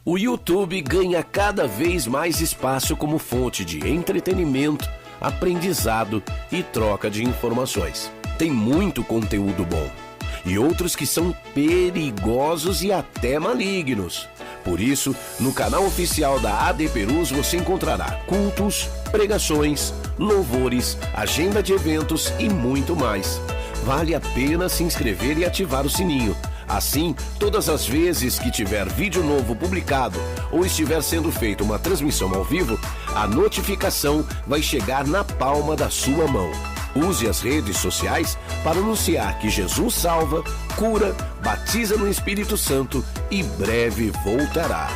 O YouTube ganha cada vez mais espaço como fonte de entretenimento, aprendizado e troca de informações. Tem muito conteúdo bom e outros que são perigosos e até malignos. Por isso, no canal oficial da AD Perus você encontrará cultos, pregações, louvores, agenda de eventos e muito mais. Vale a pena se inscrever e ativar o sininho. Assim, todas as vezes que tiver vídeo novo publicado ou estiver sendo feita uma transmissão ao vivo, a notificação vai chegar na palma da sua mão. Use as redes sociais para anunciar que Jesus salva, cura, batiza no Espírito Santo e breve voltará.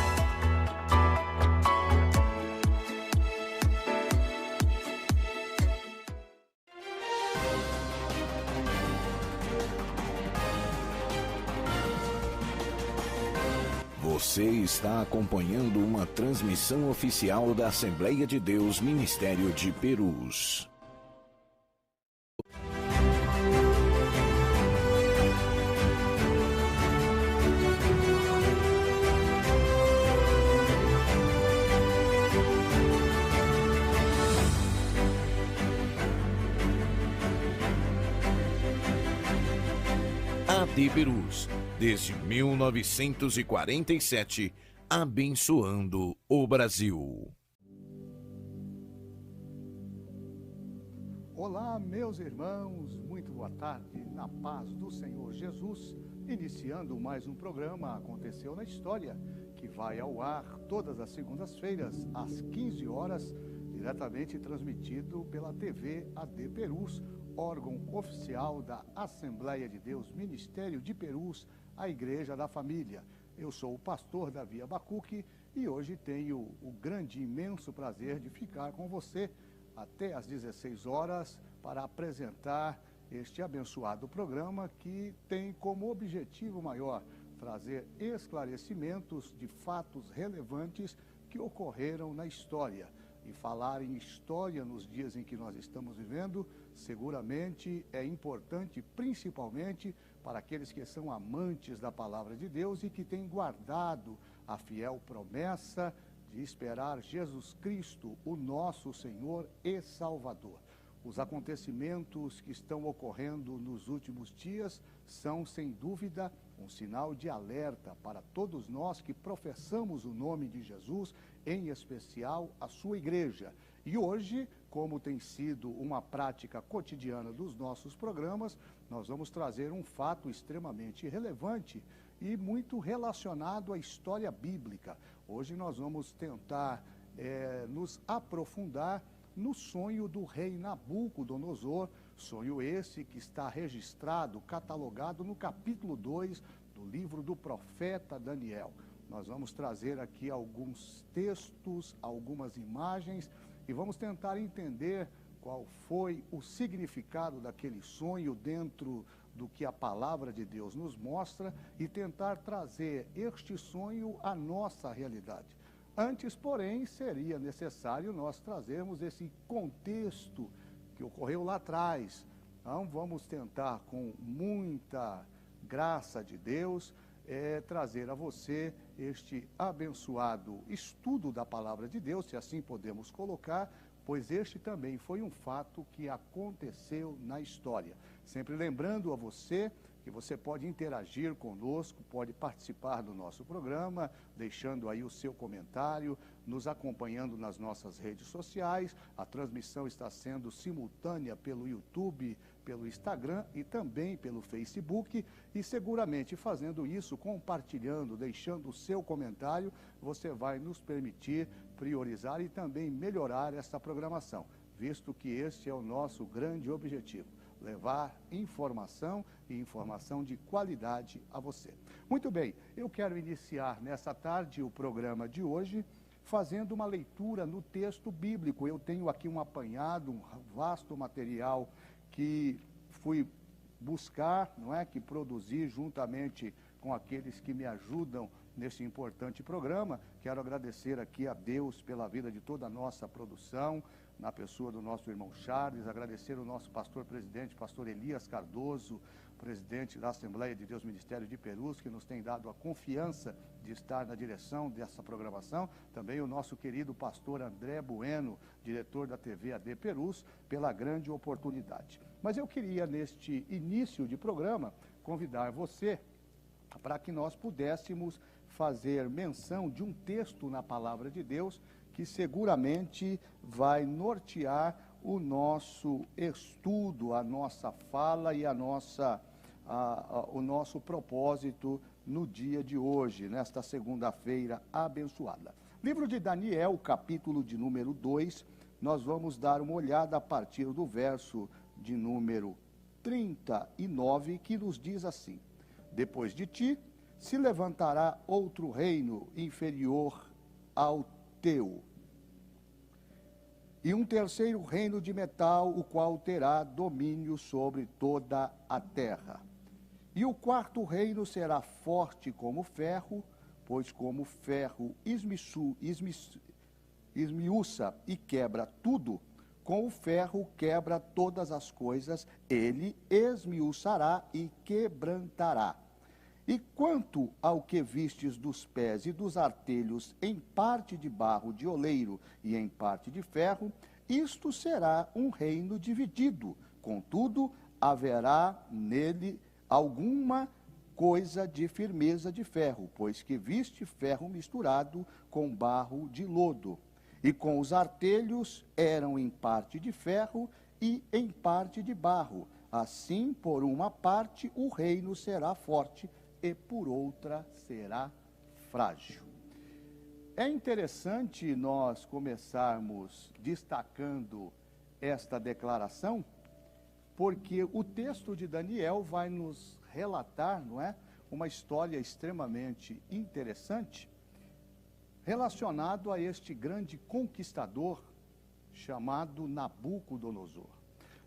Você está acompanhando uma transmissão oficial da Assembleia de Deus Ministério de Perus. AD Perus, desde 1947, abençoando o Brasil. Olá, meus irmãos, muito boa tarde, na paz do Senhor Jesus, iniciando mais um programa Aconteceu na História, que vai ao ar todas as segundas-feiras, às 15 horas, diretamente transmitido pela TV AD Perus, órgão oficial da Assembleia de Deus Ministério de Perus, a Igreja da Família. Eu sou o pastor Davi Abacuque e hoje tenho o grande e imenso prazer de ficar com você até às 16 horas para apresentar este abençoado programa que tem como objetivo maior trazer esclarecimentos de fatos relevantes que ocorreram na história. E falar em história nos dias em que nós estamos vivendo, seguramente é importante, principalmente para aqueles que são amantes da palavra de Deus e que têm guardado a fiel promessa de esperar Jesus Cristo, o nosso Senhor e Salvador. Os acontecimentos que estão ocorrendo nos últimos dias são, sem dúvida, um sinal de alerta para todos nós que professamos o nome de Jesus, em especial a sua igreja. E hoje, como tem sido uma prática cotidiana dos nossos programas, nós vamos trazer um fato extremamente relevante e muito relacionado à história bíblica. Hoje nós vamos tentar nos aprofundar no sonho do rei Nabucodonosor, sonho esse que está registrado, catalogado no capítulo 2 do livro do profeta Daniel. Nós vamos trazer aqui alguns textos, algumas imagens e vamos tentar entender qual foi o significado daquele sonho dentro do que a palavra de Deus nos mostra e tentar trazer este sonho à nossa realidade. Antes, porém, seria necessário nós trazermos esse contexto que ocorreu lá atrás. Então, vamos tentar, com muita graça de Deus, trazer a você este abençoado estudo da palavra de Deus, se assim podemos colocar, pois este também foi um fato que aconteceu na história. Sempre lembrando a você que você pode interagir conosco, pode participar do nosso programa, deixando aí o seu comentário, nos acompanhando nas nossas redes sociais. A transmissão está sendo simultânea pelo YouTube, pelo Instagram e também pelo Facebook. E seguramente fazendo isso, compartilhando, deixando o seu comentário, você vai nos permitir priorizar e também melhorar esta programação, visto que este é o nosso grande objetivo. Levar informação e informação de qualidade a você. Muito bem, eu quero iniciar nessa tarde o programa de hoje fazendo uma leitura no texto bíblico. Eu tenho aqui um apanhado, um vasto material que fui buscar, não é, que produzi juntamente com aqueles que me ajudam neste importante programa. Quero agradecer aqui a Deus pela vida de toda a nossa produção, na pessoa do nosso irmão Charles, agradecer o nosso pastor presidente, pastor Elias Cardoso, presidente da Assembleia de Deus Ministério de Perus, que nos tem dado a confiança de estar na direção dessa programação. Também o nosso querido pastor André Bueno, diretor da TV AD Perus, pela grande oportunidade. Mas eu queria, neste início de programa, convidar você para que nós pudéssemos fazer menção de um texto na Palavra de Deus que seguramente vai nortear o nosso estudo, a nossa fala e o nosso propósito no dia de hoje, nesta segunda-feira abençoada. Livro de Daniel, capítulo de número 2, nós vamos dar uma olhada a partir do verso de número 39, que nos diz assim: depois de ti se levantará outro reino inferior ao teu, e um terceiro reino de metal, o qual terá domínio sobre toda a terra. E o quarto reino será forte como ferro, pois como ferro esmiuça e quebra tudo, com o ferro quebra todas as coisas, ele esmiuçará e quebrantará. E quanto ao que vistes dos pés e dos artelhos, em parte de barro de oleiro e em parte de ferro, isto será um reino dividido. Contudo, haverá nele alguma coisa de firmeza de ferro, pois que viste ferro misturado com barro de lodo. E com os artelhos eram em parte de ferro e em parte de barro. Assim, por uma parte, o reino será forte, e por outra será frágil. É interessante nós começarmos destacando esta declaração, porque o texto de Daniel vai nos relatar, não é, uma história extremamente interessante relacionado a este grande conquistador chamado Nabucodonosor.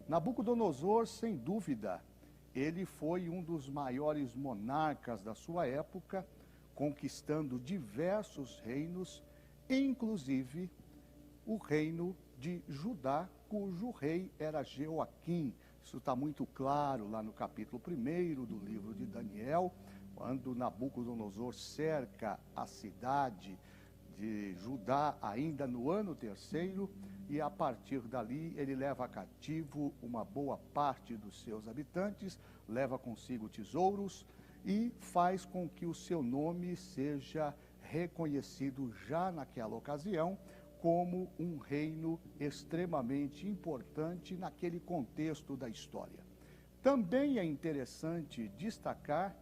Nabucodonosor, sem dúvida, ele foi um dos maiores monarcas da sua época, conquistando diversos reinos, inclusive o reino de Judá, cujo rei era Jeoaquim. Isso está muito claro lá no capítulo 1 do livro de Daniel, quando Nabucodonosor cerca a cidade de Judá ainda no ano 3º, e a partir dali ele leva cativo uma boa parte dos seus habitantes, leva consigo tesouros e faz com que o seu nome seja reconhecido já naquela ocasião como um reino extremamente importante naquele contexto da história. Também é interessante destacar,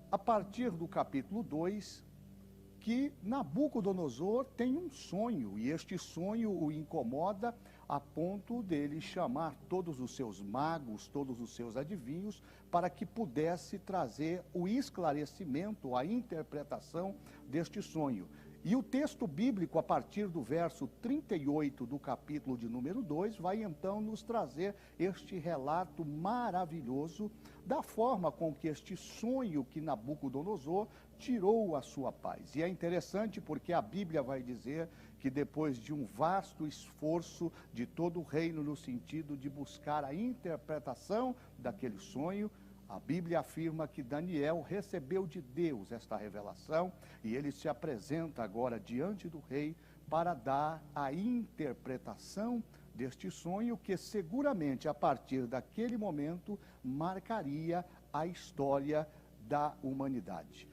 a partir do capítulo 2, que Nabucodonosor tem um sonho, e este sonho o incomoda a ponto dele chamar todos os seus magos, todos os seus adivinhos, para que pudesse trazer o esclarecimento, a interpretação deste sonho. E o texto bíblico, a partir do verso 38 do capítulo de número 2, vai então nos trazer este relato maravilhoso da forma com que este sonho que Nabucodonosor tirou a sua paz. E é interessante porque a Bíblia vai dizer que depois de um vasto esforço de todo o reino no sentido de buscar a interpretação daquele sonho, a Bíblia afirma que Daniel recebeu de Deus esta revelação e ele se apresenta agora diante do rei para dar a interpretação deste sonho que seguramente a partir daquele momento marcaria a história da humanidade.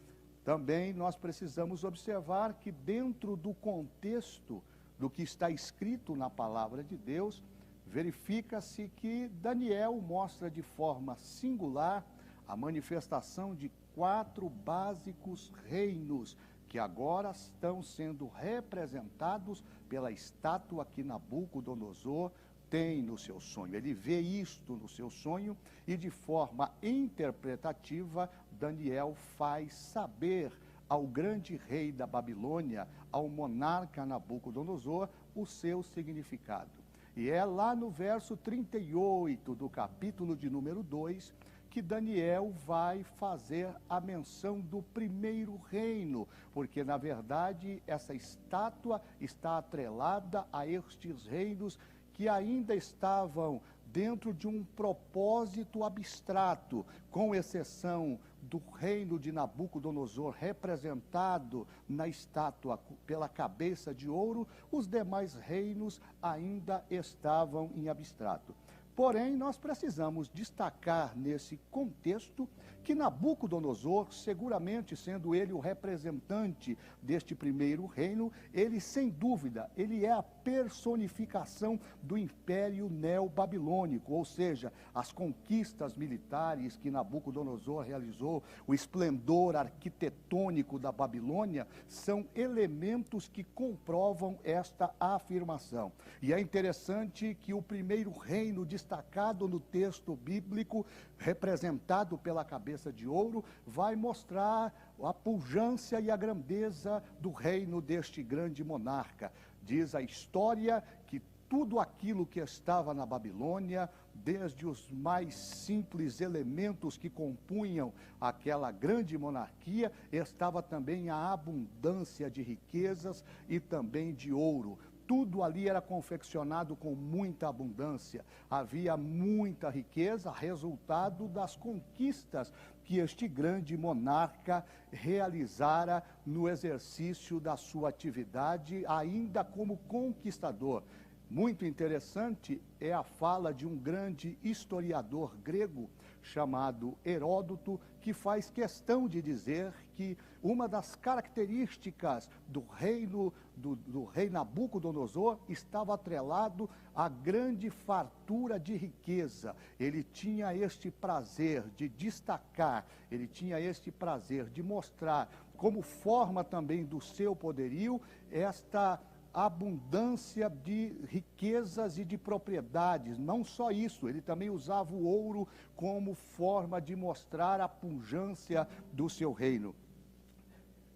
Também nós precisamos observar que dentro do contexto do que está escrito na palavra de Deus, verifica-se que Daniel mostra de forma singular a manifestação de 4 básicos reinos que agora estão sendo representados pela estátua que Nabucodonosor tem no seu sonho. Ele vê isto no seu sonho e de forma interpretativa Daniel faz saber ao grande rei da Babilônia, ao monarca Nabucodonosor, o seu significado. E é lá no verso 38 do capítulo de número 2 que Daniel vai fazer a menção do primeiro reino, porque na verdade essa estátua está atrelada a estes reinos que ainda estavam dentro de um propósito abstrato, com exceção do reino de Nabucodonosor, representado na estátua pela cabeça de ouro, os demais reinos ainda estavam em abstrato. Porém, nós precisamos destacar nesse contexto que Nabucodonosor, seguramente sendo ele o representante deste primeiro reino, ele sem dúvida, ele é a personificação do Império Neobabilônico, ou seja, as conquistas militares que Nabucodonosor realizou, o esplendor arquitetônico da Babilônia, são elementos que comprovam esta afirmação. E é interessante que o primeiro reino destacado no texto bíblico, representado pela cabeça de ouro, vai mostrar a pujança e a grandeza do reino deste grande monarca. Diz a história que tudo aquilo que estava na Babilônia, desde os mais simples elementos que compunham aquela grande monarquia, estava também a abundância de riquezas e também de ouro. Tudo ali era confeccionado com muita abundância, havia muita riqueza, resultado das conquistas que este grande monarca realizara no exercício da sua atividade, ainda como conquistador. Muito interessante é a fala de um grande historiador grego chamado Heródoto, que faz questão de dizer que uma das características do rei Nabucodonosor estava atrelado à grande fartura de riqueza. Ele tinha este prazer de destacar, ele tinha este prazer de mostrar, como forma também do seu poderio, esta abundância de riquezas e de propriedades. Não só isso, ele também usava o ouro como forma de mostrar a pujança do seu reino.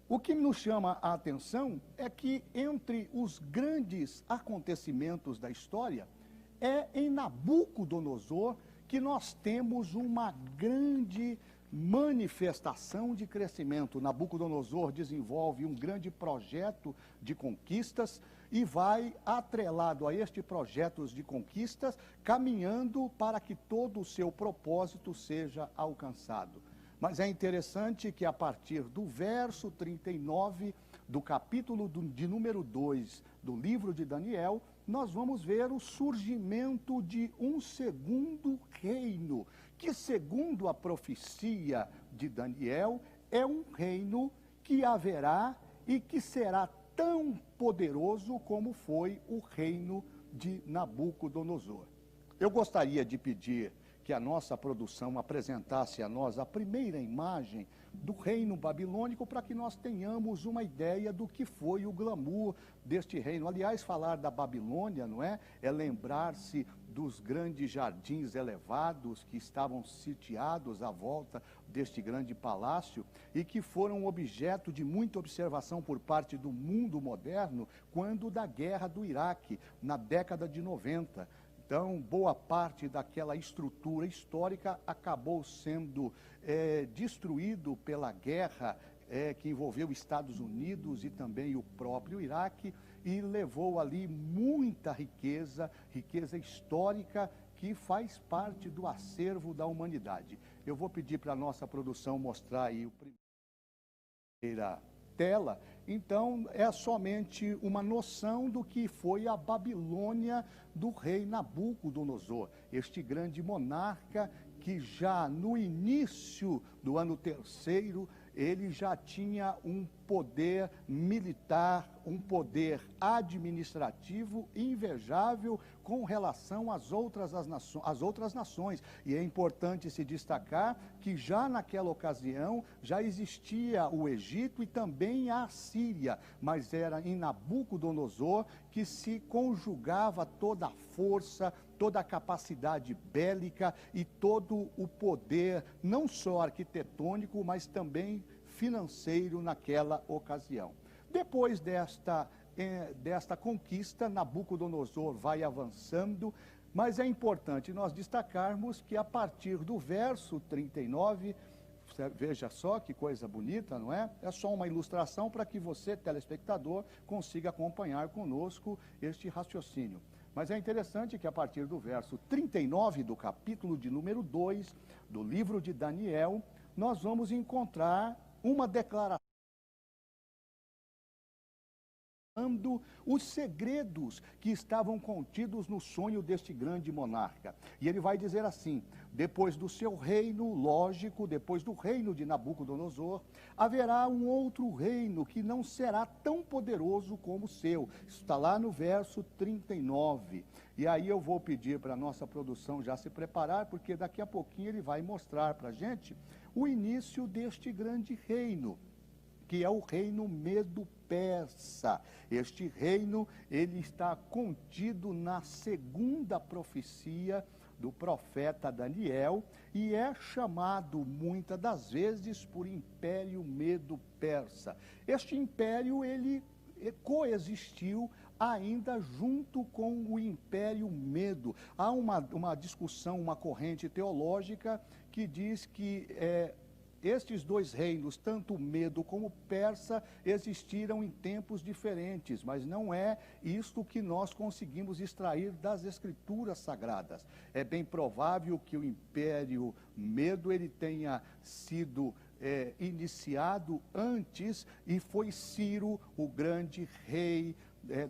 O que nos chama a atenção é que entre os grandes acontecimentos da história, é em Nabucodonosor que nós temos uma grande manifestação de crescimento. Nabucodonosor desenvolve um grande projeto de conquistas e vai, atrelado a este projeto de conquistas, caminhando para que todo o seu propósito seja alcançado. Mas é interessante que a partir do verso 39 do capítulo de número 2 do livro de Daniel, nós vamos ver o surgimento de um segundo reino, que segundo a profecia de Daniel, é um reino que haverá e que será tão poderoso como foi o reino de Nabucodonosor. Eu gostaria de pedir que a nossa produção apresentasse a nós a primeira imagem do reino babilônico, para que nós tenhamos uma ideia do que foi o glamour deste reino. Aliás, falar da Babilônia, não é? É lembrar-se dos grandes jardins elevados que estavam sitiados à volta deste grande palácio e que foram objeto de muita observação por parte do mundo moderno quando da guerra do Iraque, na década de 90. Então, boa parte daquela estrutura histórica acabou sendo destruído pela guerra que envolveu Estados Unidos e também o próprio Iraque, e levou ali muita riqueza histórica que faz parte do acervo da humanidade. Eu vou pedir para a nossa produção mostrar aí a primeira tela. Então, é somente uma noção do que foi a Babilônia do rei Nabucodonosor, este grande monarca que já no início do ano terceiro, ele já tinha um poder militar, um poder administrativo invejável com relação às outras nações. E é importante se destacar que já naquela ocasião já existia o Egito e também a Síria, mas era em Nabucodonosor que se conjugava toda a força, toda a capacidade bélica e todo o poder, não só arquitetônico, mas também financeiro naquela ocasião. Depois desta conquista, Nabucodonosor vai avançando, mas é importante nós destacarmos que a partir do verso 39, veja só que coisa bonita, não é? É só uma ilustração para que você, telespectador, consiga acompanhar conosco este raciocínio. Mas é interessante que a partir do verso 39 do capítulo de número 2 do livro de Daniel, nós vamos encontrar uma declaração os segredos que estavam contidos no sonho deste grande monarca. E ele vai dizer assim: depois do seu reino, lógico, depois do reino de Nabucodonosor, haverá um outro reino que não será tão poderoso como o seu. Isso está lá no verso 39. E aí eu vou pedir para a nossa produção já se preparar, porque daqui a pouquinho ele vai mostrar para a gente o início deste grande reino, que é o reino Medo-Persa. Este reino, ele está contido na segunda profecia do profeta Daniel e é chamado muitas das vezes por Império Medo-Persa. Este império, ele coexistiu ainda junto com o Império Medo. Há uma discussão, uma corrente teológica que diz que estes dois reinos, tanto Medo como Persa, existiram em tempos diferentes, mas não é isto que nós conseguimos extrair das Escrituras Sagradas. É bem provável que o Império Medo ele tenha sido iniciado antes e foi Ciro, o grande rei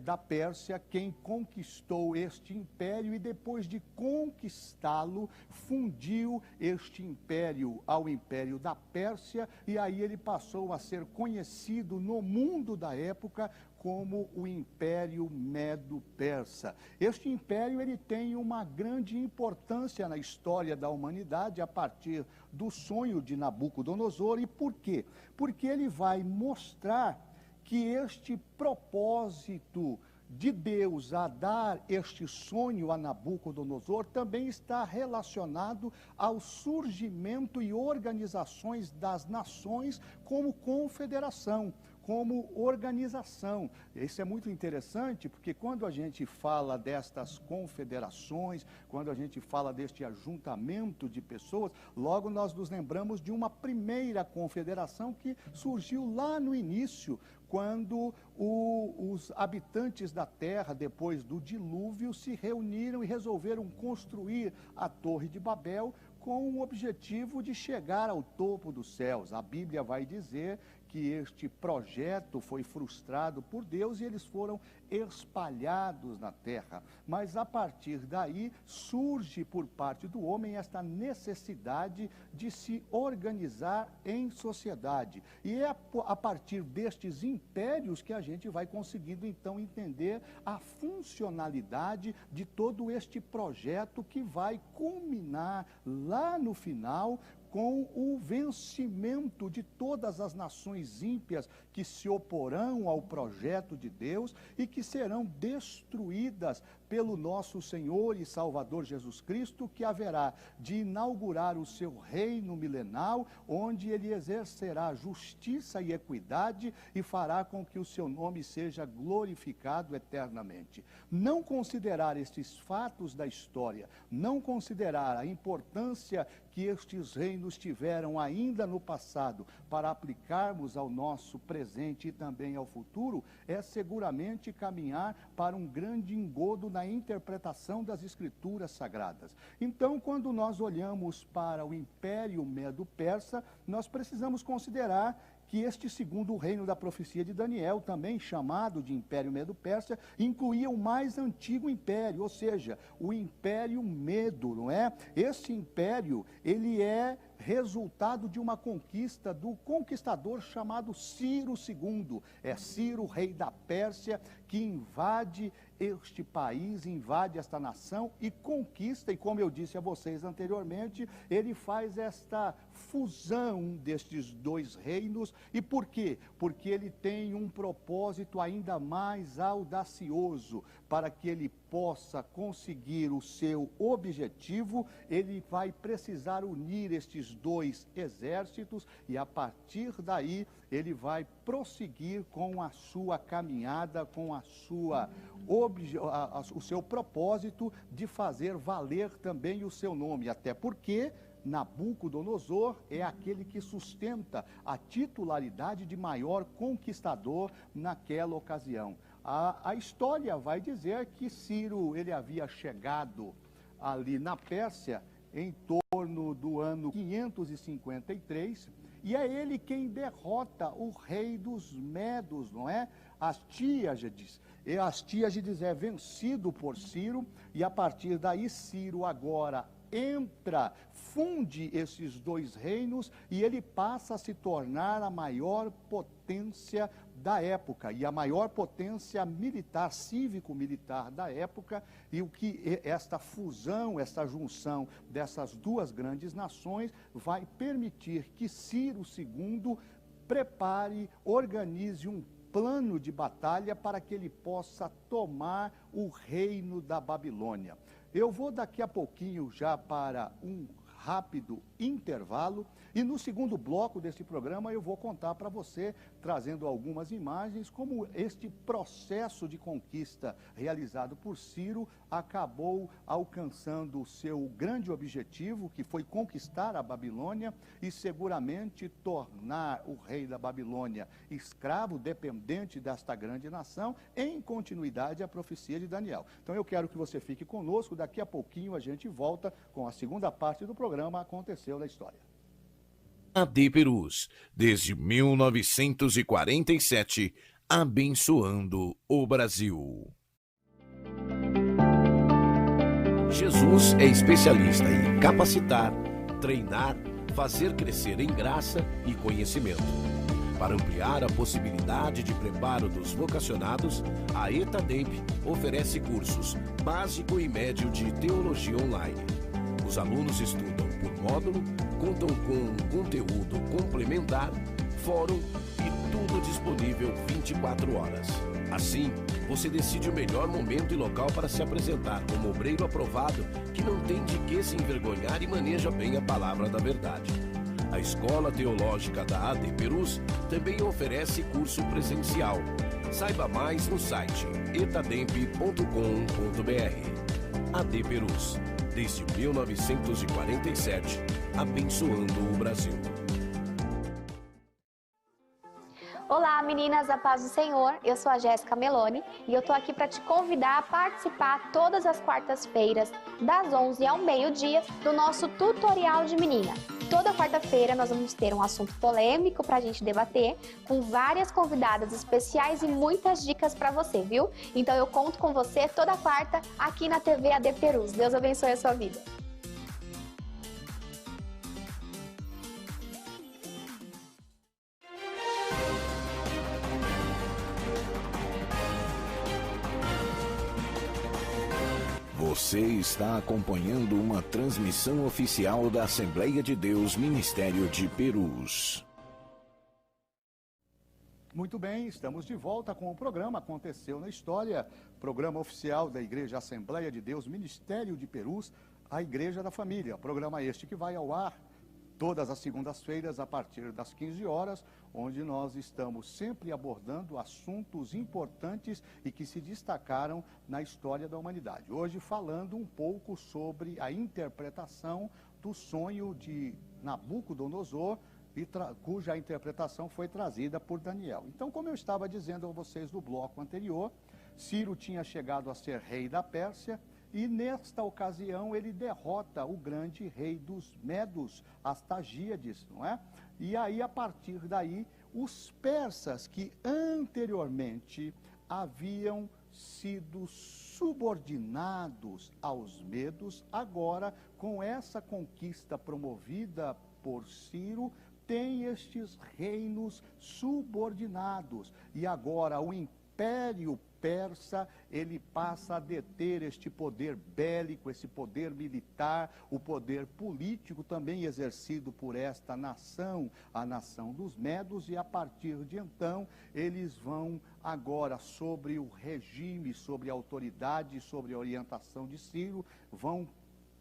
da Pérsia, quem conquistou este império e depois de conquistá-lo, fundiu este império ao império da Pérsia e aí ele passou a ser conhecido no mundo da época como o Império Medo-Persa. Este império ele tem uma grande importância na história da humanidade a partir do sonho de Nabucodonosor. E por quê? Porque ele vai mostrar que este propósito de Deus a dar este sonho a Nabucodonosor também está relacionado ao surgimento e organizações das nações como confederação, como organização. Isso é muito interessante, porque quando a gente fala destas confederações, quando a gente fala deste ajuntamento de pessoas, logo nós nos lembramos de uma primeira confederação que surgiu lá no início, quando os habitantes da terra, depois do dilúvio, se reuniram e resolveram construir a Torre de Babel com o objetivo de chegar ao topo dos céus. A Bíblia vai dizer que este projeto foi frustrado por Deus e eles foram espalhados na terra. Mas a partir daí surge por parte do homem esta necessidade de se organizar em sociedade. E é a partir destes impérios que a gente vai conseguindo então entender a funcionalidade de todo este projeto que vai culminar lá no final com o vencimento de todas as nações ímpias que se oporão ao projeto de Deus e que serão destruídas pelo nosso Senhor e Salvador Jesus Cristo, que haverá de inaugurar o seu reino milenal, onde ele exercerá justiça e equidade e fará com que o seu nome seja glorificado eternamente. Não considerar estes fatos da história, não considerar a importância que estes reinos tiveram ainda no passado para aplicarmos ao nosso presente e também ao futuro, é seguramente caminhar para um grande engodo na interpretação das Escrituras Sagradas. Então, quando nós olhamos para o Império Medo-Persa, nós precisamos considerar que este segundo reino da profecia de Daniel, também chamado de Império Medo-Persa, incluía o mais antigo império, ou seja, o Império Medo, não é? Esse império, ele é resultado de uma conquista do conquistador chamado Ciro II. É Ciro, rei da Pérsia, que invade este país, invade esta nação e conquista, e como eu disse a vocês anteriormente, ele faz esta fusão destes dois reinos. E por quê? Porque ele tem um propósito ainda mais audacioso. Para que ele possa conseguir o seu objetivo, ele vai precisar unir estes dois exércitos e a partir daí ele vai prosseguir com a sua caminhada, com a sua o seu propósito de fazer valer também o seu nome, até porque Nabucodonosor é aquele que sustenta a titularidade de maior conquistador naquela ocasião. A história vai dizer que Ciro ele havia chegado ali na Pérsia em torno do ano 553, e é ele quem derrota o rei dos Medos, não é? Astíages. E Astíages é vencido por Ciro, e a partir daí Ciro agora funde esses dois reinos, e ele passa a se tornar a maior potência da época, e a maior potência militar, cívico-militar da época, e o que esta fusão, esta junção dessas duas grandes nações vai permitir que Ciro II prepare, organize um plano de batalha para que ele possa tomar o reino da Babilônia. Eu vou daqui a pouquinho já para um rápido intervalo, e no segundo bloco desse programa eu vou contar para você, trazendo algumas imagens, como este processo de conquista realizado por Ciro acabou alcançando o seu grande objetivo, que foi conquistar a Babilônia e seguramente tornar o rei da Babilônia escravo, dependente desta grande nação, em continuidade à profecia de Daniel. Então eu quero que você fique conosco, daqui a pouquinho a gente volta com a segunda parte do programa Aconteceu na História. AD Perus, desde 1947, abençoando o Brasil. Jesus é especialista em capacitar, treinar, fazer crescer em graça e conhecimento. Para ampliar a possibilidade de preparo dos vocacionados, a ETADEMP oferece cursos básico e médio de teologia online. Os alunos estudam por módulo, contam com conteúdo complementar, fórum e tudo disponível 24 horas. Assim, você decide o melhor momento e local para se apresentar como obreiro aprovado que não tem de que se envergonhar e maneja bem a palavra da verdade. A Escola Teológica da AD Perus também oferece curso presencial. Saiba mais no site etademp.com.br. AD Perus, desde 1947, abençoando o Brasil. Olá meninas, a paz do Senhor, eu sou a Jéssica Meloni e eu tô aqui para te convidar a participar todas as quartas-feiras, das 11 ao meio-dia, do nosso tutorial de menina. Toda quarta-feira nós vamos ter um assunto polêmico para a gente debater, com várias convidadas especiais e muitas dicas para você, viu? Então eu conto com você toda quarta aqui na TV AD Perus. Deus abençoe a sua vida. Você está acompanhando uma transmissão oficial da Assembleia de Deus Ministério de Perus. Muito bem, estamos de volta com o programa Aconteceu na História, programa oficial da Igreja Assembleia de Deus Ministério de Perus, a Igreja da Família. Programa este que vai ao ar todas as segundas-feiras a partir das 15 horas, onde nós estamos sempre abordando assuntos importantes e que se destacaram na história da humanidade. Hoje falando um pouco sobre a interpretação do sonho de Nabucodonosor, cuja interpretação foi trazida por Daniel. Então, como eu estava dizendo a vocês no bloco anterior, Ciro tinha chegado a ser rei da Pérsia, e nesta ocasião ele derrota o grande rei dos Medos, Astagíades, não é? E aí, a partir daí, os persas que anteriormente haviam sido subordinados aos medos, agora, com essa conquista promovida por Ciro, têm estes reinos subordinados. E agora o Império Persa, ele passa a deter este poder bélico, esse poder militar, o poder político também exercido por esta nação, a nação dos Medos, e a partir de então eles vão agora, sobre o regime, sobre a autoridade, sobre a orientação de Ciro, vão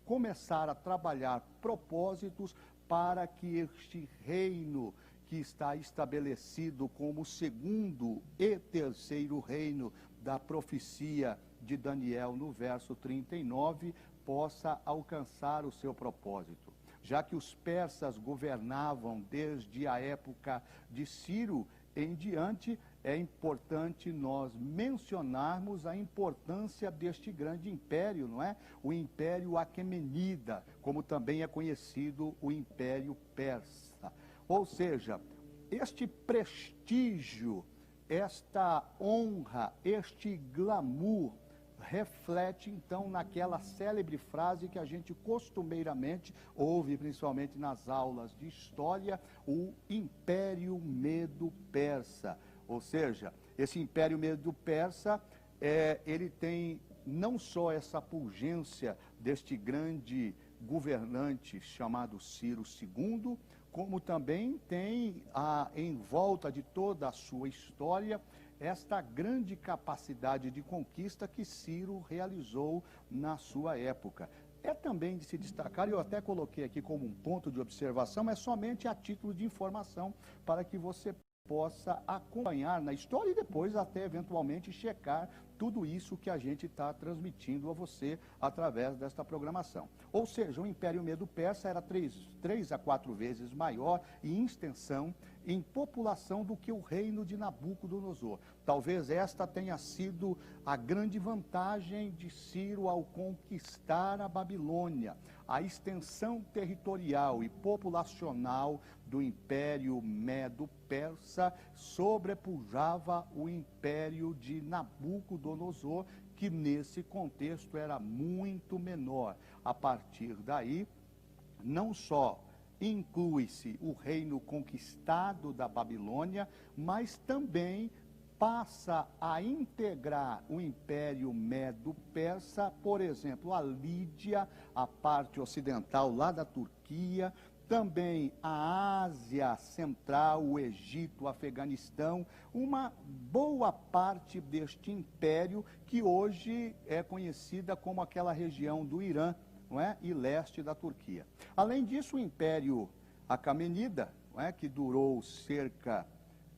começar a trabalhar propósitos para que este reino que está estabelecido como o segundo e terceiro reino da profecia de Daniel no verso 39, possa alcançar o seu propósito. Já que os persas governavam desde a época de Ciro em diante, é importante nós mencionarmos a importância deste grande império, não é? O Império Aquemenida, como também é conhecido o Império Persa. Ou seja, este prestígio, esta honra, este glamour, reflete então naquela célebre frase que a gente costumeiramente ouve, principalmente nas aulas de história, o Império Medo-Persa. Ou seja, esse Império Medo-Persa, ele tem não só essa pungência deste grande governante chamado Ciro II, como também tem em volta de toda a sua história esta grande capacidade de conquista que Ciro realizou na sua época. É também de se destacar, eu até coloquei aqui como um ponto de observação, mas somente a título de informação, para que você possa acompanhar na história e depois até eventualmente checar tudo isso que a gente está transmitindo a você através desta programação. Ou seja, o Império Medo-Persa era 3 a 4 vezes maior em extensão, em população do que o reino de Nabucodonosor. Talvez esta tenha sido a grande vantagem de Ciro ao conquistar a Babilônia. A extensão territorial e populacional do Império Medo-Persa sobrepujava o Império de Nabucodonosor, que nesse contexto era muito menor. A partir daí, não só inclui-se o reino conquistado da Babilônia, mas também passa a integrar o Império Medo-Persa, por exemplo, a Lídia, a parte ocidental lá da Turquia, também a Ásia Central, o Egito, o Afeganistão, uma boa parte deste império que hoje é conhecida como aquela região do Irã, não é? E leste da Turquia. Além disso, o Império Aquemenida, não é? Que durou cerca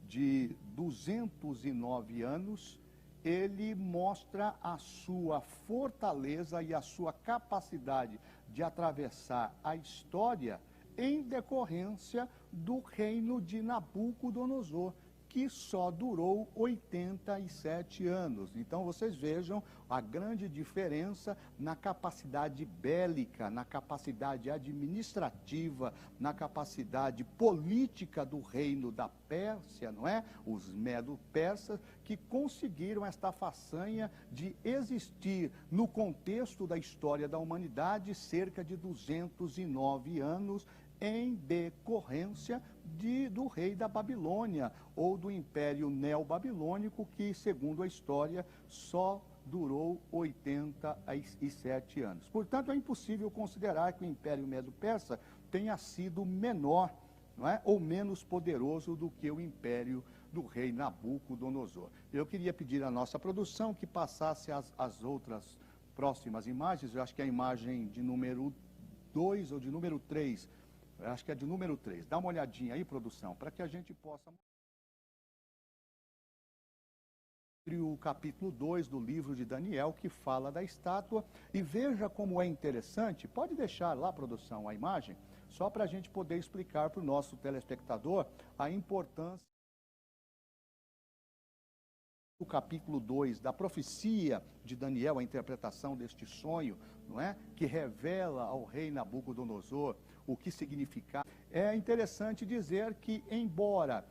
de 209 anos, ele mostra a sua fortaleza e a sua capacidade de atravessar a história em decorrência do reino de Nabucodonosor, que só durou 87 anos. Então, vocês vejam a grande diferença na capacidade bélica, na capacidade administrativa, na capacidade política do reino da Pérsia, não é? Os Medo-Persas, que conseguiram esta façanha de existir no contexto da história da humanidade cerca de 209 anos, em decorrência do rei da Babilônia, ou do Império Neobabilônico, que, segundo a história, só durou 87 anos. Portanto, é impossível considerar que o Império Medo-Persa tenha sido menor, não é? Ou menos poderoso do que o Império do rei Nabucodonosor. Eu queria pedir à nossa produção que passasse as outras próximas imagens. Eu acho que a imagem de número 2 ou de número 3, acho que é de número 3. Dá uma olhadinha aí, produção, para que a gente possa... o capítulo 2 do livro de Daniel, que fala da estátua, e veja como é interessante. Pode deixar lá, produção, a imagem, só para a gente poder explicar para o nosso telespectador a importância do capítulo 2 da profecia de Daniel, a interpretação deste sonho, não é? Que revela ao rei Nabucodonosor o que significava. É interessante dizer que, embora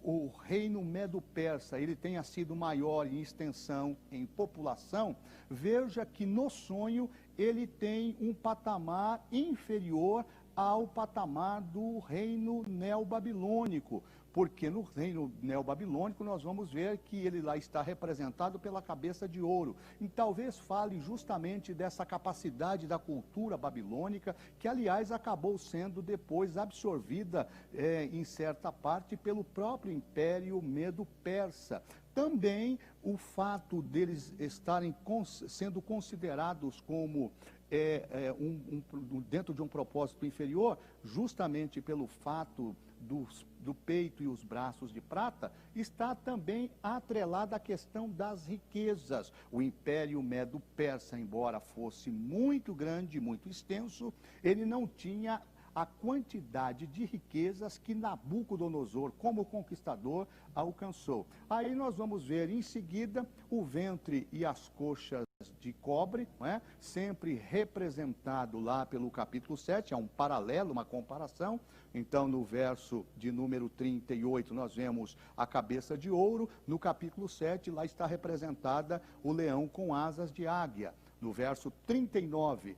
o reino Medo-Persa ele tenha sido maior em extensão, em população, veja que no sonho ele tem um patamar inferior ao patamar do reino neobabilônico, porque no reino neobabilônico nós vamos ver que ele lá está representado pela cabeça de ouro. E talvez fale justamente dessa capacidade da cultura babilônica, que aliás acabou sendo depois absorvida em certa parte pelo próprio Império Medo-Persa. Também o fato deles estarem sendo considerados como dentro de um propósito inferior, justamente pelo fato do peito e os braços de prata, está também atrelada à questão das riquezas. O Império Medo-Persa, embora fosse muito grande, muito extenso, ele não tinha a quantidade de riquezas que Nabucodonosor, como conquistador, alcançou. Aí nós vamos ver em seguida o ventre e as coxas de cobre, não é? Sempre representado lá pelo capítulo 7, é um paralelo, uma comparação. Então, no verso de número 38, nós vemos a cabeça de ouro. No capítulo 7, lá está representada o leão com asas de águia. No verso 39,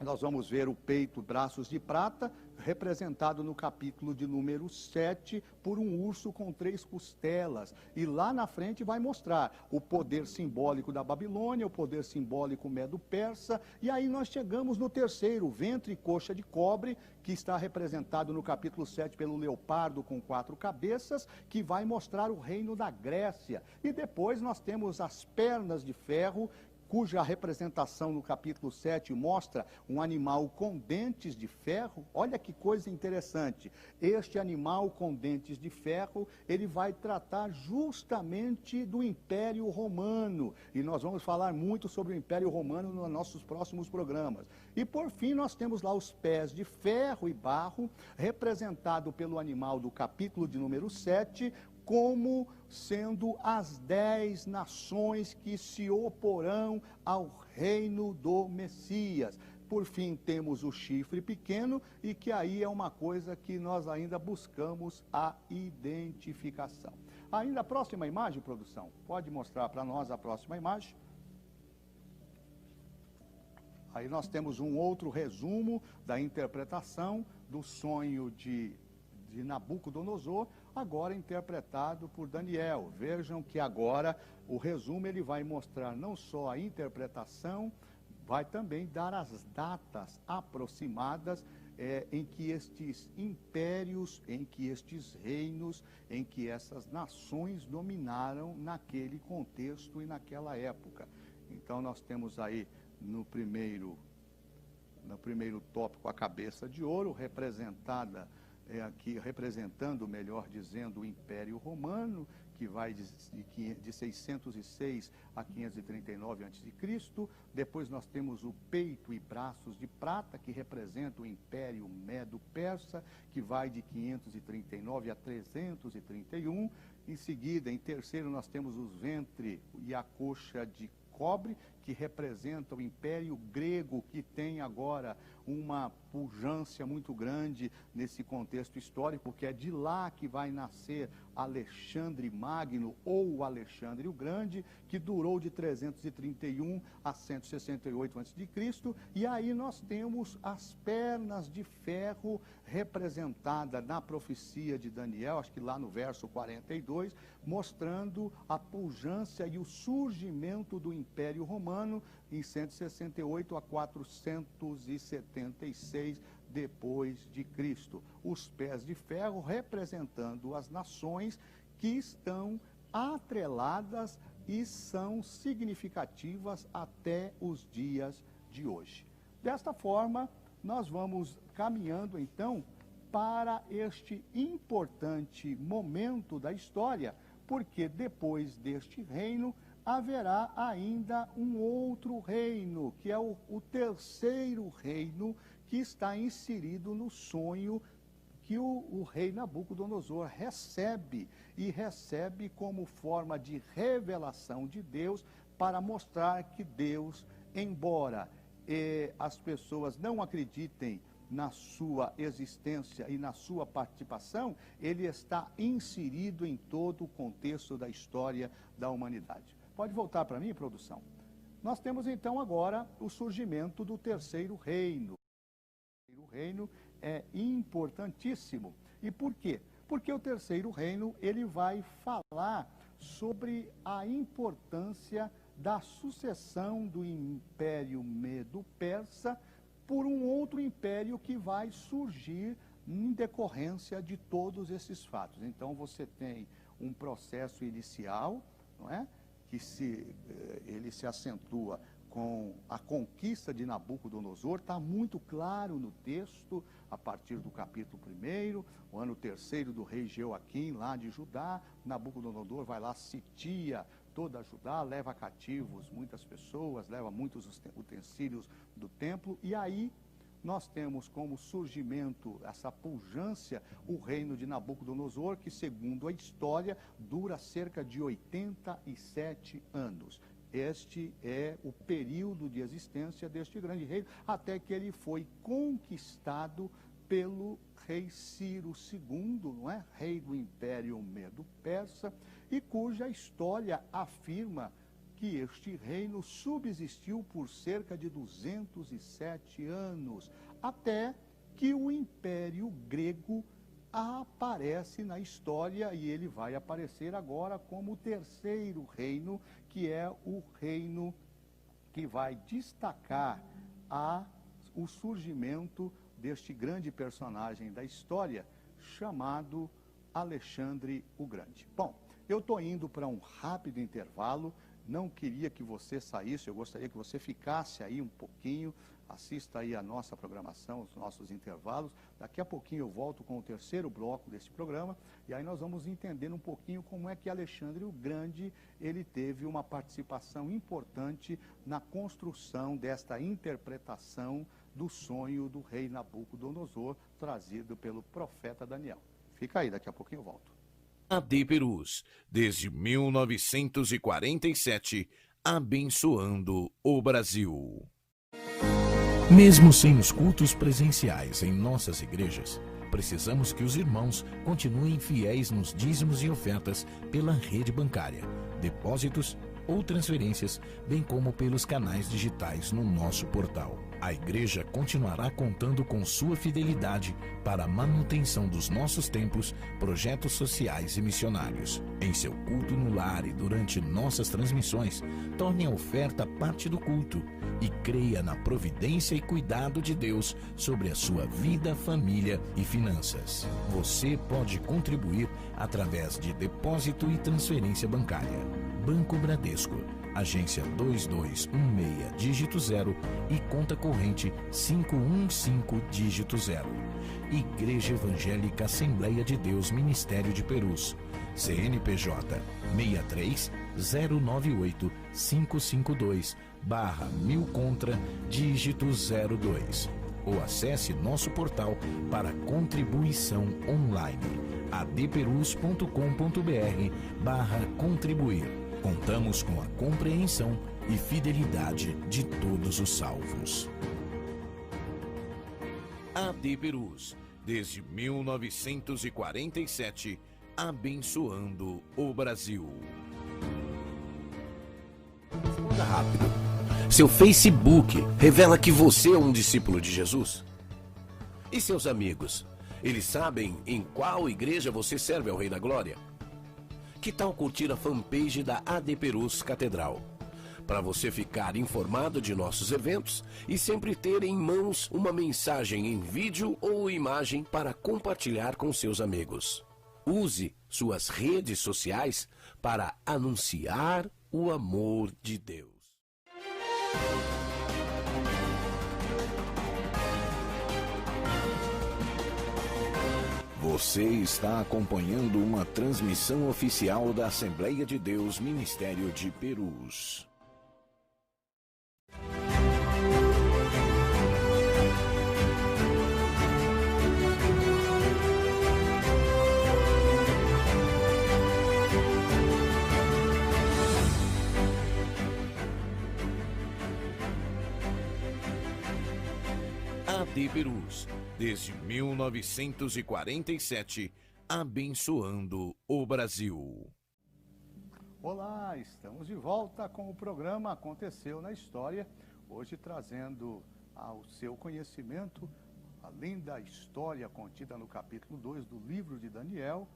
nós vamos ver o peito, braços de prata, representado no capítulo de número 7 por um urso com 3 costelas. E lá na frente vai mostrar o poder simbólico da Babilônia, o poder simbólico medo-persa. E aí nós chegamos no terceiro, ventre e coxa de cobre, que está representado no capítulo 7 pelo leopardo com 4 cabeças, que vai mostrar o reino da Grécia. E depois nós temos as pernas de ferro, cuja representação no capítulo 7 mostra um animal com dentes de ferro. Olha que coisa interessante. Este animal com dentes de ferro, ele vai tratar justamente do Império Romano. E nós vamos falar muito sobre o Império Romano nos nossos próximos programas. E por fim, nós temos lá os pés de ferro e barro, representado pelo animal do capítulo de número 7, como sendo as 10 nações que se oporão ao reino do Messias. Por fim, temos o chifre pequeno, e que aí é uma coisa que nós ainda buscamos a identificação. Ainda a próxima imagem, produção, pode mostrar para nós a próxima imagem. Aí nós temos um outro resumo da interpretação do sonho de Nabucodonosor, agora interpretado por Daniel. Vejam que agora o resumo ele vai mostrar não só a interpretação, vai também dar as datas aproximadas em que estes impérios, em que estes reinos, em que essas nações dominaram naquele contexto e naquela época. Então nós temos aí no primeiro tópico a cabeça de ouro, representada aqui, representando, melhor dizendo, o Império Romano, que vai de 606 a 539 a.C. Depois nós temos o peito e braços de prata, que representa o Império Medo-Persa, que vai de 539 a 331. Em seguida, em terceiro, nós temos os ventre e a coxa de cobre, que representa o Império Grego, que tem agora uma pujança muito grande nesse contexto histórico, porque é de lá que vai nascer Alexandre Magno, ou Alexandre o Grande, que durou de 331 a 168 a.C. E aí nós temos as pernas de ferro representada na profecia de Daniel, acho que lá no verso 42, mostrando a pujança e o surgimento do Império Romano em 168 a 476 depois de Cristo. Os pés de ferro representando as nações que estão atreladas e são significativas até os dias de hoje. Desta forma, nós vamos caminhando então para este importante momento da história, porque depois deste reino haverá ainda um outro reino, que é o terceiro reino, que está inserido no sonho que o rei Nabucodonosor recebe, e recebe como forma de revelação de Deus, para mostrar que Deus, embora as pessoas não acreditem na sua existência e na sua participação, ele está inserido em todo o contexto da história da humanidade. Pode voltar para mim, produção? Nós temos então agora o surgimento do terceiro reino. O terceiro reino é importantíssimo. E por quê? Porque o terceiro reino, ele vai falar sobre a importância da sucessão do Império Medo-Persa por um outro império que vai surgir em decorrência de todos esses fatos. Então você tem um processo inicial, não é? Que ele se acentua com a conquista de Nabucodonosor, está muito claro no texto, a partir do capítulo 1º, o ano 3º do rei Jeoaquim, lá de Judá. Nabucodonosor vai lá, sitia toda Judá, leva cativos muitas pessoas, leva muitos utensílios do templo, e aí nós temos como surgimento, essa pujança, o reino de Nabucodonosor, que, segundo a história, dura cerca de 87 anos. Este é o período de existência deste grande reino, até que ele foi conquistado pelo rei Ciro II, não é? Rei do Império Medo-Persa, e cuja história afirma que este reino subsistiu por cerca de 207 anos, até que o Império Grego aparece na história, e ele vai aparecer agora como o terceiro reino, que é o reino que vai destacar o surgimento deste grande personagem da história, chamado Alexandre o Grande. Bom, eu estou indo para um rápido intervalo, não queria que você saísse, eu gostaria que você ficasse aí um pouquinho, assista aí a nossa programação, os nossos intervalos. Daqui a pouquinho eu volto com o terceiro bloco desse programa, e aí nós vamos entender um pouquinho como é que Alexandre o Grande, ele teve uma participação importante na construção desta interpretação do sonho do rei Nabucodonosor, trazido pelo profeta Daniel. Fica aí, daqui a pouquinho eu volto. AD Perus, desde 1947, abençoando o Brasil. Mesmo sem os cultos presenciais em nossas igrejas, precisamos que os irmãos continuem fiéis nos dízimos e ofertas pela rede bancária, depósitos ou transferências, bem como pelos canais digitais no nosso portal. A igreja continuará contando com sua fidelidade para a manutenção dos nossos templos, projetos sociais e missionários. Em seu culto no lar e durante nossas transmissões, torne a oferta parte do culto e creia na providência e cuidado de Deus sobre a sua vida, família e finanças. Você pode contribuir através de depósito e transferência bancária. Banco Bradesco, agência 2216, dígito 0 e conta corrente 515, dígito 0. Igreja Evangélica Assembleia de Deus Ministério de Perus, CNPJ 63-098-552/1000 contra, dígito 02. Ou acesse nosso portal para contribuição online, adperus.com.br/contribuir. Contamos com a compreensão e fidelidade de todos os salvos. AD Perus, desde 1947, abençoando o Brasil. Responda rápido. Seu Facebook revela que você é um discípulo de Jesus? E seus amigos, eles sabem em qual igreja você serve ao Rei da Glória? Que tal curtir a fanpage da AD Perus Catedral? Para você ficar informado de nossos eventos e sempre ter em mãos uma mensagem em vídeo ou imagem para compartilhar com seus amigos. Use suas redes sociais para anunciar o amor de Deus. Você está acompanhando uma transmissão oficial da Assembleia de Deus Ministério de Perus. AD Perus, desde 1947, abençoando o Brasil. Olá, estamos de volta com o programa Aconteceu na História, hoje trazendo ao seu conhecimento a linda história contida no capítulo 2 do livro de Daniel,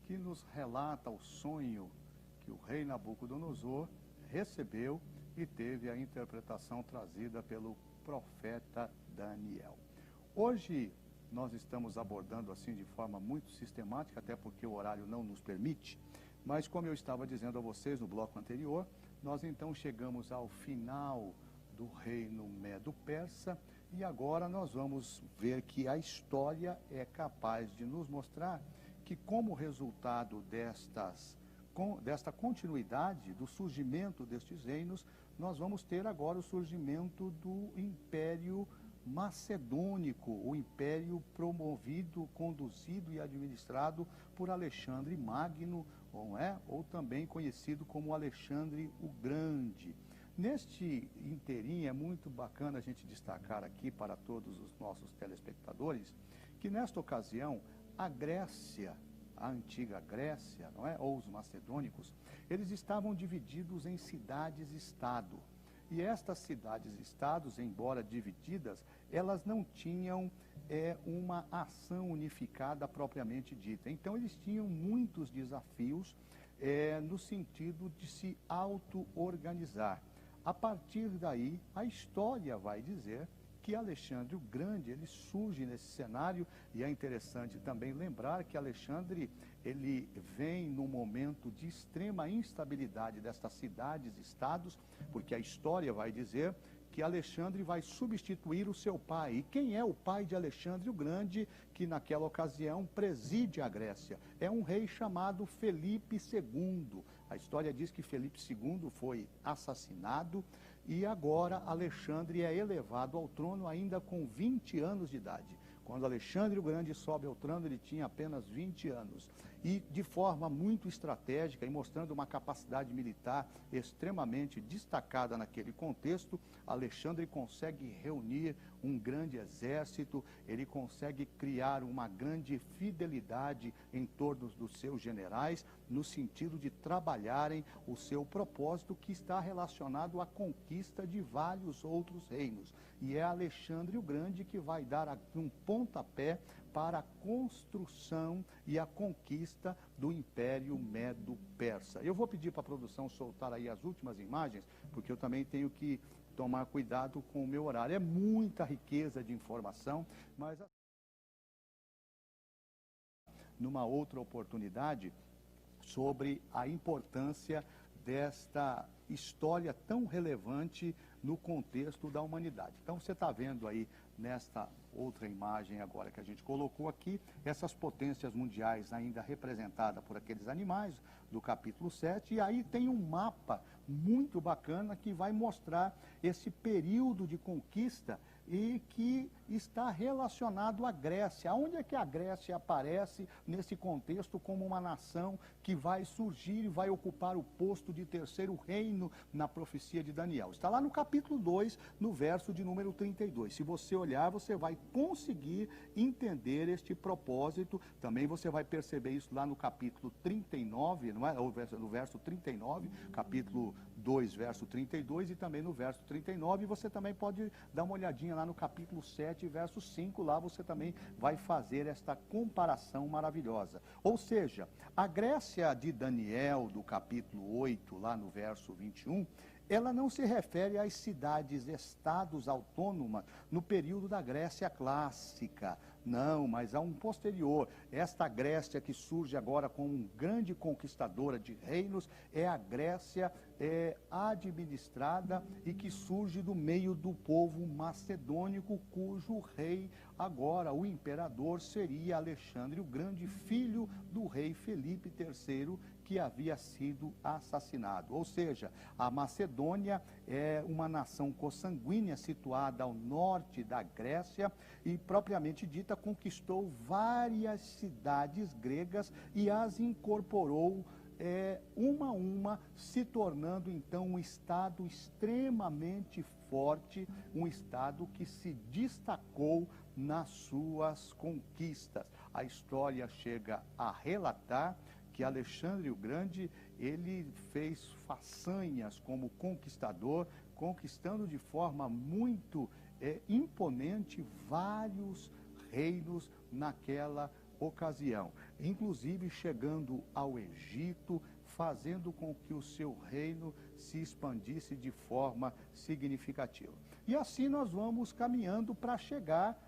que nos relata o sonho que o rei Nabucodonosor recebeu e teve a interpretação trazida pelo profeta Daniel. Hoje nós estamos abordando assim de forma muito sistemática, até porque o horário não nos permite, mas como eu estava dizendo a vocês no bloco anterior, nós então chegamos ao final do reino Medo-Persa e agora nós vamos ver que a história é capaz de nos mostrar que, como resultado desta continuidade, do surgimento destes reinos, nós vamos ter agora o surgimento do Império macedônico, o império promovido, conduzido e administrado por Alexandre Magno, ou também conhecido como Alexandre o Grande. Neste interim é muito bacana a gente destacar aqui para todos os nossos telespectadores que nesta ocasião a Grécia, a antiga Grécia, ou os macedônicos, eles estavam divididos em cidades-estado. E estas cidades-estados, embora divididas, elas não tinham uma ação unificada propriamente dita. Então, eles tinham muitos desafios no sentido de se auto-organizar. A partir daí, a história vai dizer que Alexandre o Grande, ele surge nesse cenário, e é interessante também lembrar que Alexandre, ele vem num momento de extrema instabilidade destas cidades-estados, porque a história vai dizer que Alexandre vai substituir o seu pai. E quem é o pai de Alexandre o Grande, que naquela ocasião preside a Grécia? É um rei chamado Felipe II. A história diz que Felipe II foi assassinado e agora Alexandre é elevado ao trono ainda com 20 anos de idade. Quando Alexandre o Grande sobe ao trono, ele tinha apenas 20 anos. E de forma muito estratégica e mostrando uma capacidade militar extremamente destacada naquele contexto, Alexandre consegue reunir um grande exército, ele consegue criar uma grande fidelidade em torno dos seus generais, no sentido de trabalharem o seu propósito, que está relacionado à conquista de vários outros reinos. E é Alexandre o Grande que vai dar um pontapé para a construção e a conquista do Império Medo-Persa. Eu vou pedir para a produção soltar aí as últimas imagens, porque eu também tenho que tomar cuidado com o meu horário. É muita riqueza de informação, mas numa outra oportunidade, sobre a importância desta história tão relevante no contexto da humanidade. Então, você está vendo aí nesta outra imagem agora que a gente colocou aqui, essas potências mundiais ainda representadas por aqueles animais do capítulo 7, e aí tem um mapa muito bacana que vai mostrar esse período de conquista e que está relacionado à Grécia. Onde é que a Grécia aparece nesse contexto como uma nação que vai surgir e vai ocupar o posto de terceiro reino na profecia de Daniel? Está lá no capítulo 2, no verso de número 32. Se você olhar, você vai conseguir entender este propósito. Também você vai perceber isso lá no capítulo 39, não é? No verso 39, capítulo 2, verso 32, e também no verso 39. E você também pode dar uma olhadinha lá no capítulo 7, verso 5, lá você também vai fazer esta comparação maravilhosa. Ou seja, a Grécia de Daniel, do capítulo 8, lá no verso 21, ela não se refere às cidades-estados autônomas no período da Grécia clássica, não, mas a um posterior. Esta Grécia que surge agora como uma grande conquistadora de reinos é a Grécia administrada e que surge do meio do povo macedônico, cujo rei agora, o imperador, seria Alexandre o Grande, filho do rei Felipe III, que havia sido assassinado. Ou seja, a Macedônia é uma nação consanguínea situada ao norte da Grécia e, propriamente dita, conquistou várias cidades gregas e as incorporou uma a uma, se tornando então um estado extremamente forte, um estado que se destacou nas suas conquistas. A história chega a relatar que Alexandre o Grande, ele fez façanhas como conquistador, conquistando de forma muito imponente vários reinos naquela ocasião, inclusive chegando ao Egito, fazendo com que o seu reino se expandisse de forma significativa. E assim nós vamos caminhando para chegar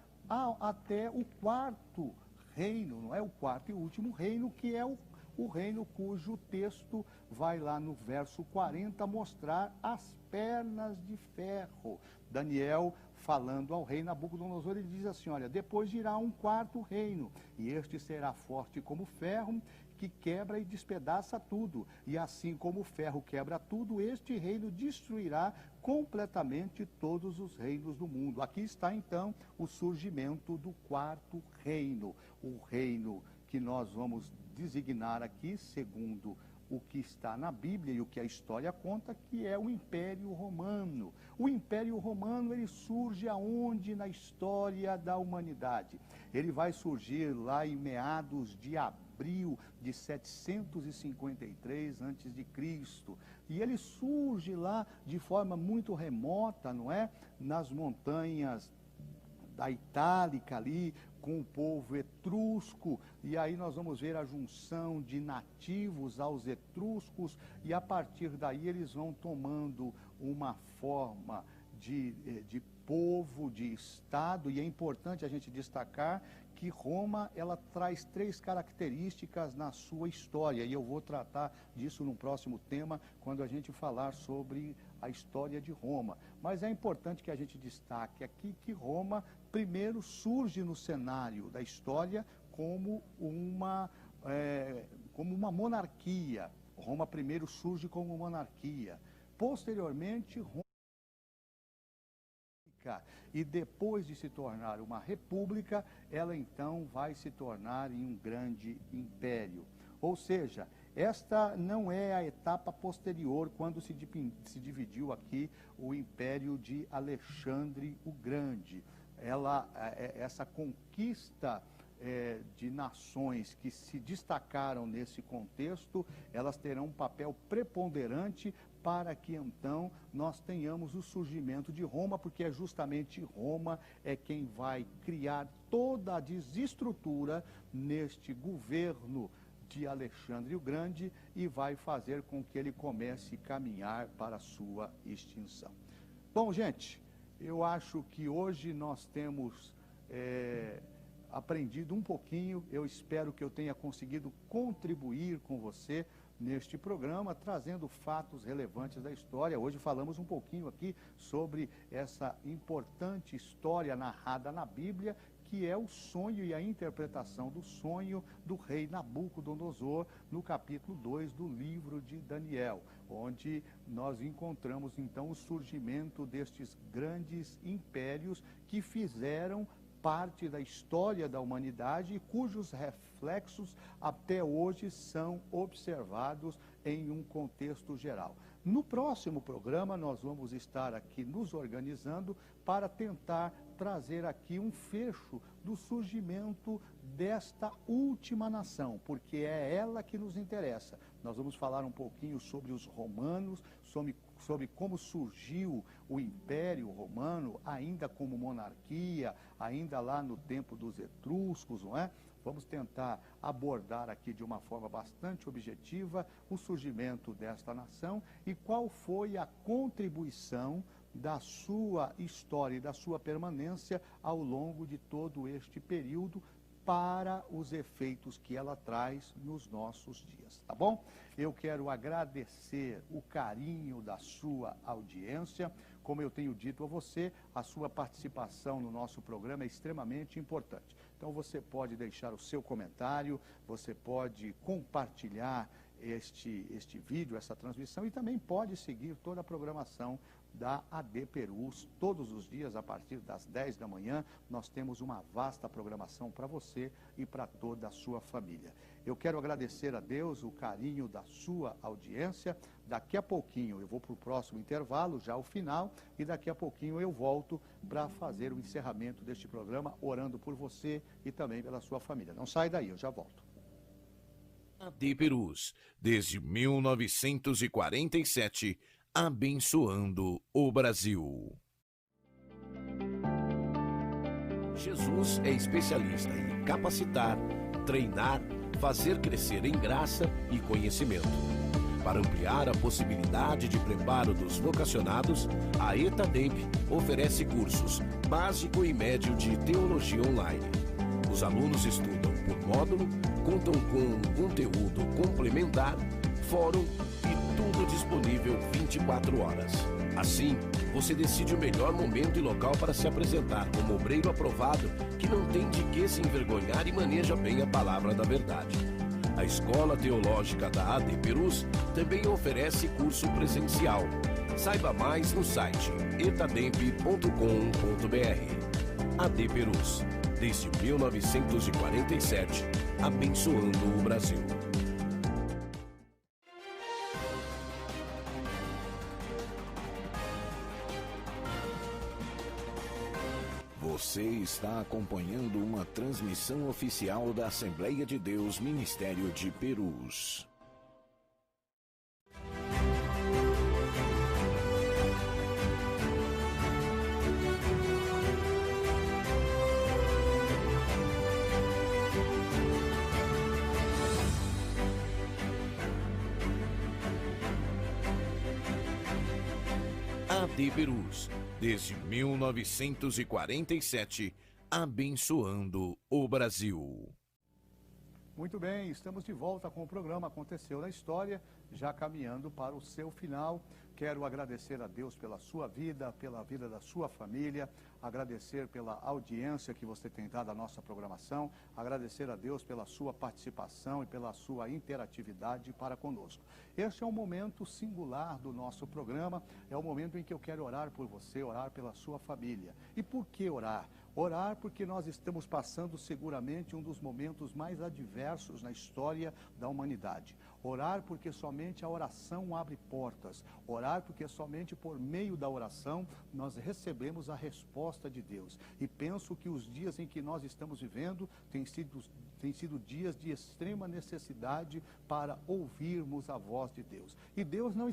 até o quarto reino, não é? O quarto e último reino, que é o reino cujo texto vai lá no verso 40 mostrar as pernas de ferro. Daniel, falando ao rei Nabucodonosor, ele diz assim, olha, depois virá um quarto reino, e este será forte como ferro, que quebra e despedaça tudo. E assim como o ferro quebra tudo, este reino destruirá completamente todos os reinos do mundo. Aqui está então o surgimento do quarto reino, o reino que nós vamos designar aqui, segundo o que está na Bíblia e o que a história conta, que é o Império Romano. O Império Romano, ele surge aonde na história da humanidade? Ele vai surgir lá em meados de abril de 753 a.C. E ele surge lá de forma muito remota, não é? Nas montanhas da Itálica ali, com o povo etrusco, e aí nós vamos ver a junção de nativos aos etruscos, e a partir daí eles vão tomando uma forma de povo, de Estado, e é importante a gente destacar que Roma, ela traz 3 características na sua história, e eu vou tratar disso no próximo tema, quando a gente falar sobre a história de Roma. Mas é importante que a gente destaque aqui que Roma primeiro surge no cenário da história como uma monarquia. Roma primeiro surge como monarquia. Posteriormente, Roma, e depois de se tornar uma república, ela então vai se tornar em um grande império. Ou seja, esta não é a etapa posterior, quando se dividiu aqui o Império de Alexandre o Grande. Essa conquista de nações que se destacaram nesse contexto, elas terão um papel preponderante para que então nós tenhamos o surgimento de Roma, porque é justamente Roma quem vai criar toda a desestrutura neste governo de Alexandre o Grande e vai fazer com que ele comece a caminhar para a sua extinção. Bom, gente, eu acho que hoje nós temos aprendido um pouquinho. Eu espero que eu tenha conseguido contribuir com você neste programa, trazendo fatos relevantes da história. Hoje falamos um pouquinho aqui sobre essa importante história narrada na Bíblia, que é o sonho e a interpretação do sonho do rei Nabucodonosor, no capítulo 2 do livro de Daniel, onde nós encontramos então o surgimento destes grandes impérios que fizeram parte da história da humanidade e cujos reflexos até hoje são observados em um contexto geral. No próximo programa nós vamos estar aqui nos organizando para tentar trazer aqui um fecho do surgimento desta última nação, porque é ela que nos interessa. Nós vamos falar um pouquinho sobre os romanos, sobre como surgiu o Império Romano, ainda como monarquia, ainda lá no tempo dos etruscos, não é? Vamos tentar abordar aqui de uma forma bastante objetiva o surgimento desta nação e qual foi a contribuição da sua história e da sua permanência ao longo de todo este período para os efeitos que ela traz nos nossos dias, tá bom? Eu quero agradecer o carinho da sua audiência. Como eu tenho dito a você, a sua participação no nosso programa é extremamente importante. Então você pode deixar o seu comentário, você pode compartilhar este vídeo, essa transmissão, e também pode seguir toda a programação da AD Perus. Todos os dias, a partir das 10 da manhã, nós temos uma vasta programação para você e para toda a sua família. Eu quero agradecer a Deus o carinho da sua audiência. Daqui a pouquinho eu vou para o próximo intervalo, já o final, e daqui a pouquinho eu volto para fazer o encerramento deste programa, orando por você e também pela sua família. Não sai daí, eu já volto. AD Perus, desde 1947, abençoando o Brasil. Jesus é especialista em capacitar, treinar, fazer crescer em graça e conhecimento. Para ampliar a possibilidade de preparo dos vocacionados, a ETADEIP oferece cursos básico e médio de teologia online. Os alunos estudam por módulo, contam com conteúdo complementar, fórum e tudo disponível 24 horas. Assim, você decide o melhor momento e local para se apresentar como obreiro aprovado que não tem de que se envergonhar e maneja bem a palavra da verdade. A Escola Teológica da AD Perus também oferece curso presencial. Saiba mais no site etademp.com.br. AD Perus, desde 1947, abençoando o Brasil. Você está acompanhando uma transmissão oficial da Assembleia de Deus Ministério de Perus. AD Perus, desde 1947, abençoando o Brasil. Muito bem, estamos de volta com o programa Aconteceu na História, já caminhando para o seu final. Quero agradecer a Deus pela sua vida, pela vida da sua família, agradecer pela audiência que você tem dado à nossa programação, agradecer a Deus pela sua participação e pela sua interatividade para conosco. Este é um momento singular do nosso programa, é o momento em que eu quero orar por você, orar pela sua família. E por que orar? Orar porque nós estamos passando seguramente um dos momentos mais adversos na história da humanidade. Orar porque somente a oração abre portas. Orar porque somente por meio da oração nós recebemos a resposta de Deus. E penso que os dias em que nós estamos vivendo têm sido dias de extrema necessidade para ouvirmos a voz de Deus. E Deus não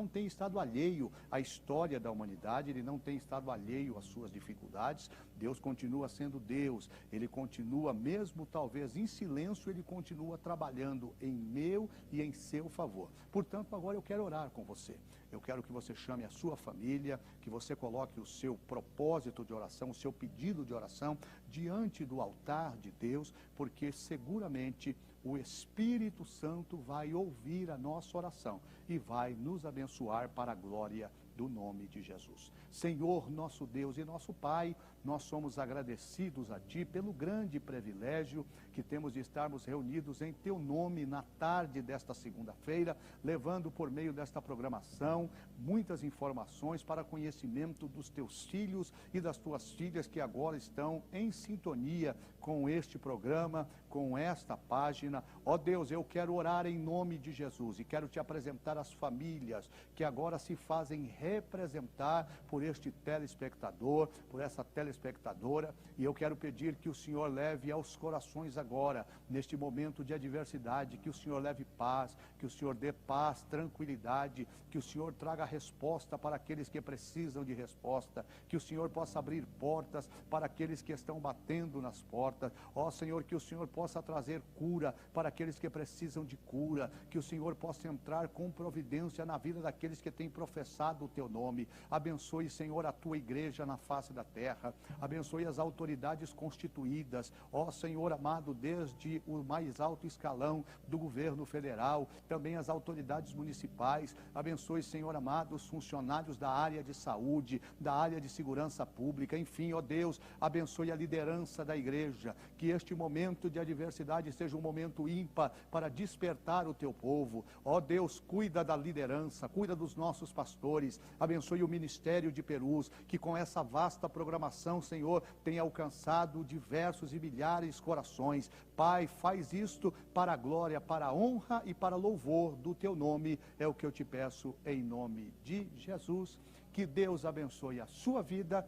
tem estado alheio à história da humanidade, Ele não tem estado alheio às suas dificuldades. Deus continua sendo Deus, Ele continua, mesmo talvez em silêncio, Ele continua trabalhando em meu e em seu favor. Portanto, agora eu quero orar com você. Eu quero que você chame a sua família, que você coloque o seu propósito de oração, o seu pedido de oração diante do altar de Deus, porque seguramente o Espírito Santo vai ouvir a nossa oração e vai nos abençoar para a glória do nome de Jesus. Senhor, nosso Deus e nosso Pai, nós somos agradecidos a Ti pelo grande privilégio que temos de estarmos reunidos em Teu nome na tarde desta segunda-feira, levando por meio desta programação muitas informações para conhecimento dos Teus filhos e das Tuas filhas que agora estão em sintonia com este programa, com esta página. Ó Deus, eu quero orar em nome de Jesus e quero Te apresentar as famílias que agora se fazem representar por este telespectador, por essa telespectadora, e eu quero pedir que o Senhor leve aos corações agora, neste momento de adversidade, que o Senhor leve paz, que o Senhor dê paz, tranquilidade, que o Senhor traga resposta para aqueles que precisam de resposta, que o Senhor possa abrir portas para aqueles que estão batendo nas portas. Ó Senhor, que o Senhor possa trazer cura para aqueles que precisam de cura, que o Senhor possa entrar com providência na vida daqueles que têm professado o Teu nome. Abençoe, Senhor, a Tua igreja na face da terra, abençoe as autoridades constituídas, ó Senhor amado, desde o mais alto escalão do governo federal, também as autoridades municipais. Abençoe, Senhor amado, os funcionários da área de saúde, da área de segurança pública, enfim, ó Deus, abençoe a liderança da igreja, que este momento de adversidade seja um momento ímpar para despertar o Teu povo. Ó Deus, cuida da liderança, cuida dos nossos pastores, abençoe o Ministério de Perus, que com essa vasta programação, Senhor, tem alcançado diversos e milhares de corações. Pai, faz isto para a glória, para a honra e para louvor do Teu nome, é o que eu Te peço em nome de Jesus. Que Deus abençoe a sua vida.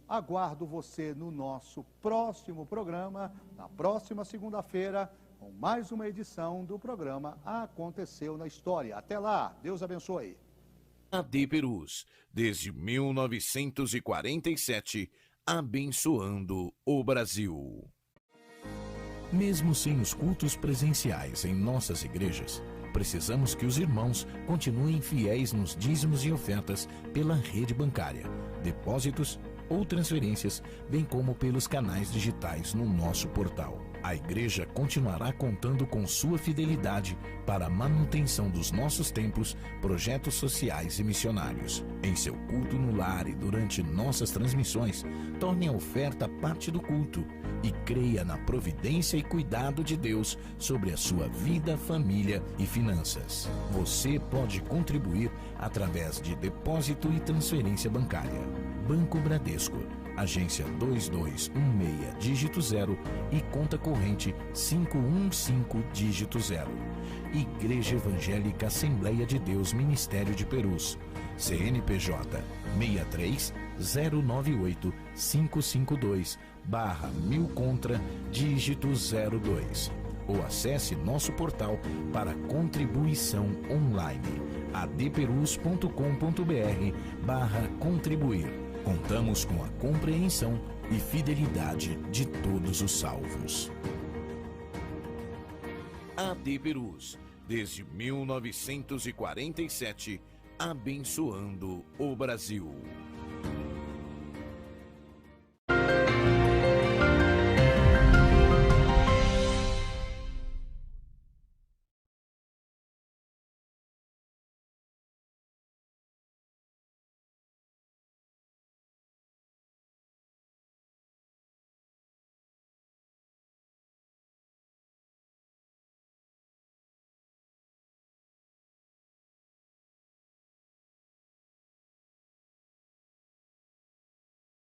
Aguardo você no nosso próximo programa, na próxima segunda-feira, com mais uma edição do programa Aconteceu na História. Até lá, Deus abençoe. AD Perus, desde 1947, abençoando o Brasil. Mesmo sem os cultos presenciais em nossas igrejas, precisamos que os irmãos continuem fiéis nos dízimos e ofertas pela rede bancária, depósitos ou transferências, bem como pelos canais digitais no nosso portal. A igreja continuará contando com sua fidelidade para a manutenção dos nossos templos, projetos sociais e missionários. Em seu culto no lar e durante nossas transmissões, torne a oferta parte do culto e creia na providência e cuidado de Deus sobre a sua vida, família e finanças. Você pode contribuir através de depósito e transferência bancária. Banco Bradesco, agência 2216, dígito 0 e conta corrente 515, dígito 0. Igreja Evangélica Assembleia de Deus Ministério de Perus, CNPJ 63 098 552 /1000 contra, dígito 02. Ou acesse nosso portal para contribuição online, adperus.com.br/contribuir. Contamos com a compreensão e fidelidade de todos os salvos. AD Perus, desde 1947, abençoando o Brasil.